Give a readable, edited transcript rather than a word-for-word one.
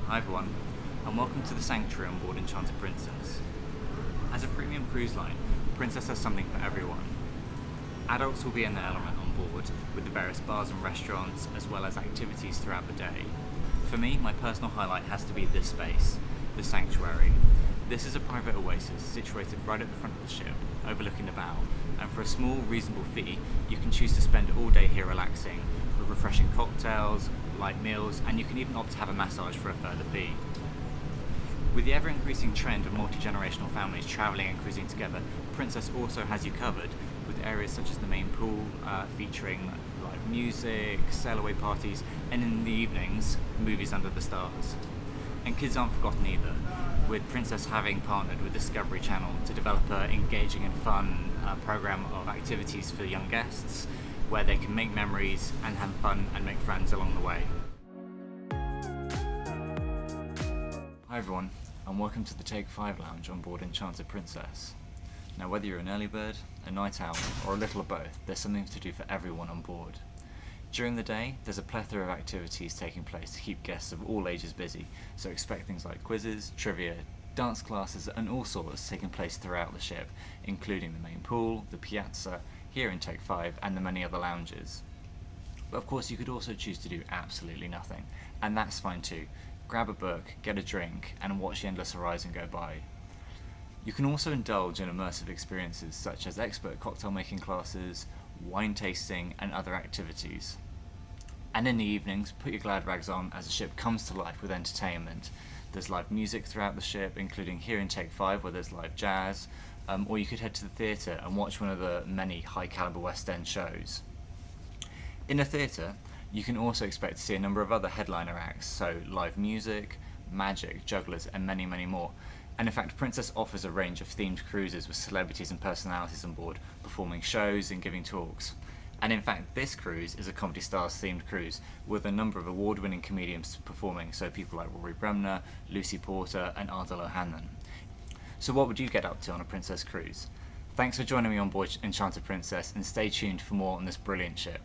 Hi everyone, and welcome to the Sanctuary on board Enchanted Princess. As a premium cruise line, Princess has something for everyone. Adults will be in their element on board, with the various bars and restaurants, as well as activities throughout the day. For me, my personal highlight has to be this space, the Sanctuary. This is a private oasis situated right at the front of the ship, overlooking the bow, and for a small, reasonable fee, you can choose to spend all day here relaxing, with refreshing cocktails, light meals, and you can even opt to have a massage for a further fee. With the ever-increasing trend of multi-generational families travelling and cruising together, Princess also has you covered, with areas such as the main pool, featuring live music, sail-away parties, and in the evenings, movies under the stars. And kids aren't forgotten either, with Princess having partnered with Discovery Channel to develop an engaging and fun programme of activities for young guests, where they can make memories and have fun and make friends along the way. Hi everyone, and welcome to the Take 5 Lounge on board Enchanted Princess. Now whether you're an early bird, a night owl, or a little of both, there's something to do for everyone on board. During the day, there's a plethora of activities taking place to keep guests of all ages busy, so expect things like quizzes, trivia, dance classes, and all sorts taking place throughout the ship, including the main pool, the piazza, here in Take 5, and the many other lounges. But of course you could also choose to do absolutely nothing, and that's fine too. Grab a book, get a drink, and watch the endless horizon go by. You can also indulge in immersive experiences such as expert cocktail making classes, wine tasting, and other activities. And in the evenings, put your glad rags on as the ship comes to life with entertainment. There's live music throughout the ship, including here in Take 5 where there's live jazz, or you could head to the theatre and watch one of the many high calibre West End shows. In a theatre, you can also expect to see a number of other headliner acts, so live music, magic, jugglers, and many, many more. And in fact, Princess offers a range of themed cruises with celebrities and personalities on board, performing shows and giving talks. And in fact, this cruise is a Comedy Stars themed cruise, with a number of award-winning comedians performing, so people like Rory Bremner, Lucy Porter, and Ardal O'Hanlon. So what would you get up to on a Princess cruise? Thanks for joining me on board Enchanted Princess, and stay tuned for more on this brilliant ship.